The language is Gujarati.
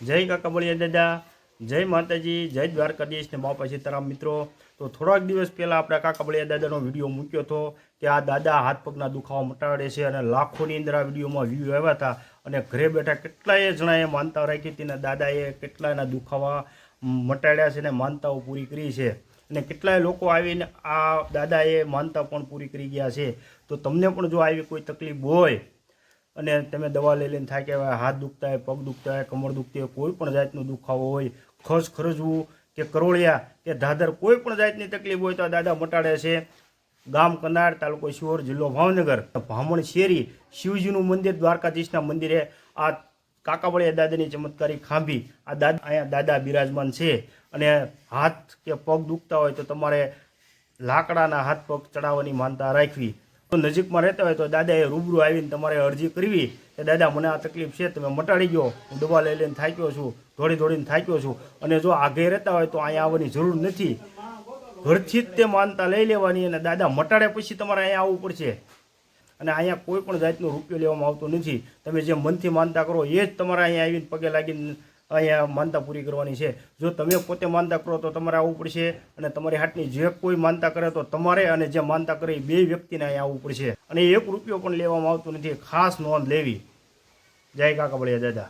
જય કાકા બળિયા દાદા, જય માતાજી, જય દ્વારકાધીશ ને બાપા સીતારામ મિત્રો। તો થોડાક દિવસ પહેલાં આપણે કાકા બળિયા દાદાનો વિડીયો મૂક્યો હતો કે આ દાદા હાથ પગના દુખાવા મટાડે છે અને લાખોની અંદર આ વિડીયોમાં વ્યૂ આવ્યા હતા અને ઘરે બેઠા કેટલાય જણાએ માનતા રાખી હતી ને દાદાએ કેટલાયના દુખાવા મટાડ્યા છે ને માનતાઓ પૂરી કરી છે અને કેટલાય લોકો આવીને આ દાદાએ માનતા પણ પૂરી કરી ગયા છે। તો તમને પણ જો આવી કોઈ તકલીફ હોય અને તમે દવા લઈ લઈને થાય કે હાથ દુખતા હોય, પગ દુખતા હોય, કમર દુખતી હોય, કોઈ પણ જાતનો દુખાવો હોય, ખસ ખરજવું કે કરોળિયા કે ધાધર કોઈ પણ જાતની તકલીફ હોય તો આ દાદા મટાડે છે। ગામ કનાડ, તાલુકો શિહોર, જિલ્લો ભાવનગર, ભામણ શેરી શિવજીનું મંદિર, દ્વારકાધીશના મંદિરે આ કાકા બળિયા દાદાની ચમત્કારી ખાંભી આ દાદા અહીંયા દાદા બિરાજમાન છે। અને હાથ કે પગ દુખતા હોય તો તમારે લાકડાના હાથ પગ ચડાવવાની માનતા રાખવી। તો નજીકમાં રહેતા હોય તો દાદાએ રૂબરૂ આવીને તમારે અરજી કરવી કે દાદા મને આ તકલીફ છે, તમે મટાડી ગયો, હું દવા લઈ લઈને થાક્યો છું, દોડીને થાક્યો છું। અને જો આઘે રહેતા હોય તો અહીંયા આવવાની જરૂર નથી, ઘરથી જ તે માનતા લઈ લેવાની અને દાદા મટાડે પછી તમારે અહીંયા આવવું પડશે। અને અહીંયા કોઈ પણ જાતનો રૂપિયો લેવામાં આવતો નથી, તમે જે મનથી માનતા કરો એ જ તમારે અહીંયા આવીને પગે લાગીને અહીંયા માનતા પૂરી કરવાની છે। જો તમે પોતે માનતા કરો તો તમારે આવવું પડશે અને તમારી હાથની જે કોઈ માનતા કરે તો તમારે અને જે માનતા કરે એ બે વ્યક્તિને અહીંયા આવવું પડશે અને 1 રૂપિયો પણ લેવામાં આવતો નથી, ખાસ નોંધ લેવી। જય કાકા બળિયા દાદા।